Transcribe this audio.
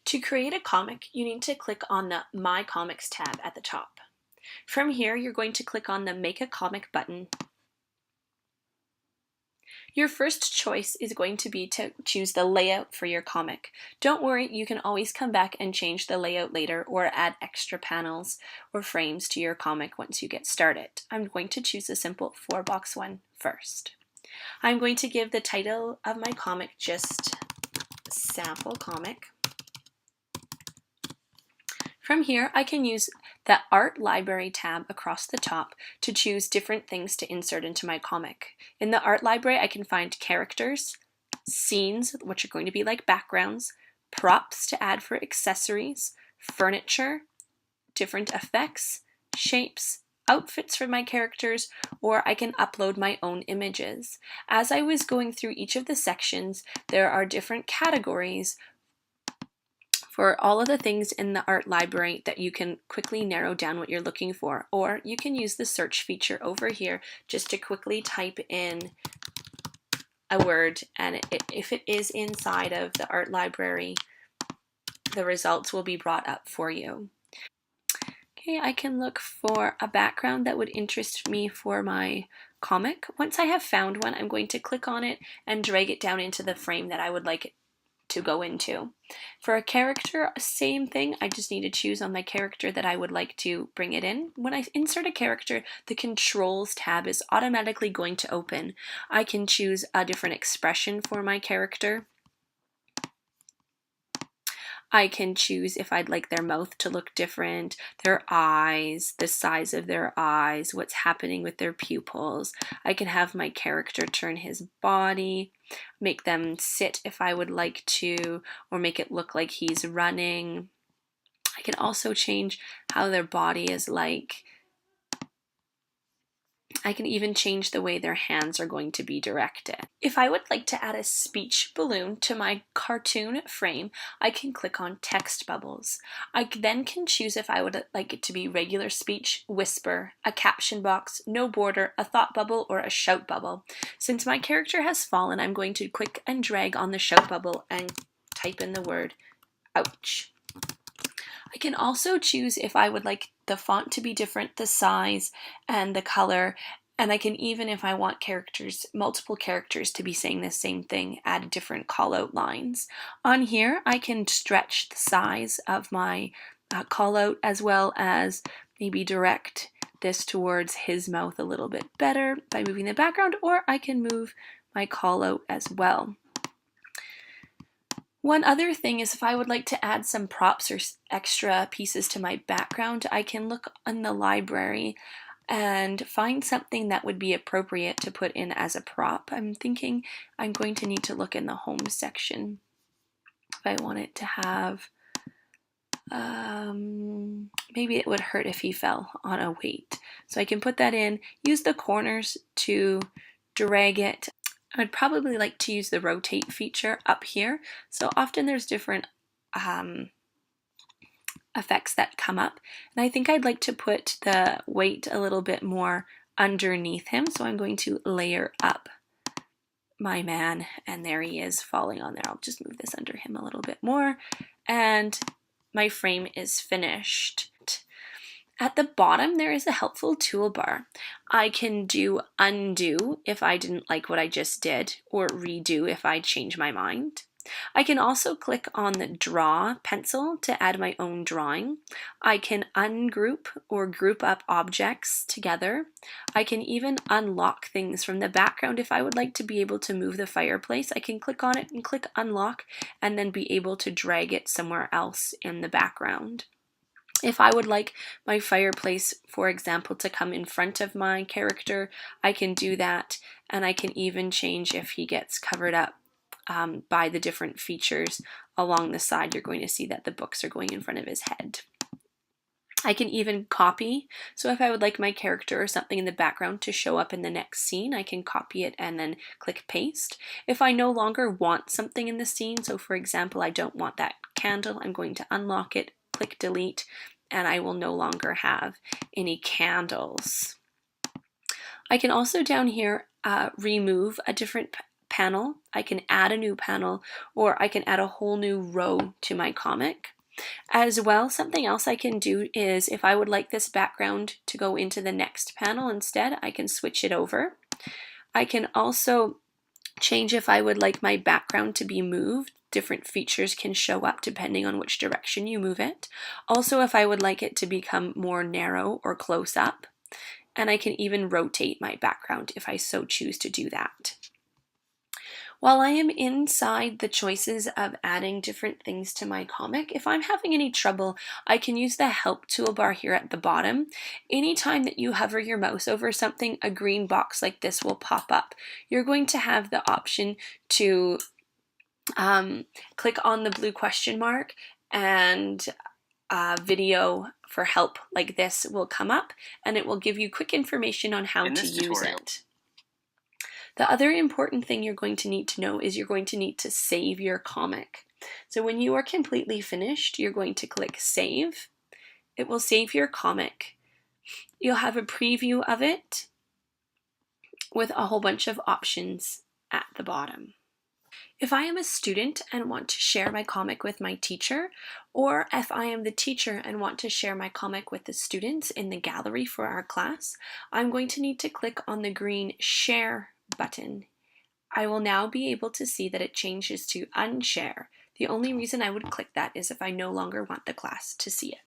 To create a comic, you need to click on the My Comics tab at the top. From here, you're going to click on the Make a Comic button. Your first choice is going to be to choose the layout for your comic. Don't worry, you can always come back and change the layout later or add extra panels or frames to your comic once you get started. I'm going to choose a simple 4-box one first. I'm going to give the title of my comic just Sample Comic. From here, I can use the Art Library tab across the top to choose different things to insert into my comic. In the Art Library, I can find characters, scenes, which are going to be like backgrounds, props to add for accessories, furniture, different effects, shapes, outfits for my characters, or I can upload my own images. As I was going through each of the sections, there are different categories for all of the things in the art library that you can quickly narrow down what you're looking for, or you can use the search feature over here just to quickly type in a word, and if it is inside of the art library, the results will be brought up for you. Okay, I can look for a background that would interest me for my comic. Once I have found one, I'm going to click on it and drag it down into the frame that I would like it to go into. For a character, same thing. I just need to choose on my character that I would like to bring it in. When I insert a character, the Controls tab is automatically going to open. I can choose a different expression for my character. I can choose if I'd like their mouth to look different, their eyes, the size of their eyes, what's happening with their pupils. I can have my character turn his body, make them sit if I would like to, or make it look like he's running. I can also change how their body is like. I can even change the way their hands are going to be directed. If I would like to add a speech balloon to my cartoon frame, I can click on text bubbles. I then can choose if I would like it to be regular speech, whisper, a caption box, no border, a thought bubble, or a shout bubble. Since my character has fallen, I'm going to click and drag on the shout bubble and type in the word ouch. I can also choose if I would like the font to be different, the size, and the color, and I can even, if I want multiple characters to be saying the same thing, add different call-out lines. On here, I can stretch the size of my call-out as well as maybe direct this towards his mouth a little bit better by moving the background, or I can move my call-out as well. One other thing is if I would like to add some props or extra pieces to my background, I can look in the library and find something that would be appropriate to put in as a prop. I'm thinking I'm going to need to look in the home section if I want it to have, maybe it would hurt if he fell on a weight. So I can put that in, use the corners to drag it. I'd probably like to use the rotate feature up here. So often there's different effects that come up. And I think I'd like to put the weight a little bit more underneath him. So I'm going to layer up my man, and there he is falling on there. I'll just move this under him a little bit more. And my frame is finished. At the bottom, there is a helpful toolbar. I can do undo if I didn't like what I just did, or redo if I change my mind. I can also click on the draw pencil to add my own drawing. I can ungroup or group up objects together. I can even unlock things from the background. If I would like to be able to move the fireplace, I can click on it and click unlock and then be able to drag it somewhere else in the background. If I would like my fireplace, for example, to come in front of my character, I can do that, and I can even change if he gets covered up by the different features along the side. You're going to see that the books are going in front of his head. I can even copy, so if I would like my character or something in the background to show up in the next scene, I can copy it and then click paste. If I no longer want something in the scene, so for example, I don't want that candle, I'm going to unlock it, click delete, and I will no longer have any candles. I can also down here remove a different panel, I can add a new panel, or I can add a whole new row to my comic. As well, something else I can do is if I would like this background to go into the next panel instead, I can switch it over. I can also change if I would like my background to be moved. Different features can show up depending on which direction you move it. Also, if I would like it to become more narrow or close up. And I can even rotate my background if I so choose to do that. While I am inside the choices of adding different things to my comic, if I'm having any trouble, I can use the help toolbar here at the bottom. Anytime that you hover your mouse over something, a green box like this will pop up. You're going to have the option to click on the blue question mark, and video for help like this will come up, and it will give you quick information on how to use it. The other important thing you're going to need to know is you're going to need to save your comic. So when you are completely finished, you're going to click Save. It will save your comic. You'll have a preview of it with a whole bunch of options at the bottom. If I am a student and want to share my comic with my teacher, or if I am the teacher and want to share my comic with the students in the gallery for our class, I'm going to need to click on the green Share button. I will now be able to see that it changes to Unshare. The only reason I would click that is if I no longer want the class to see it.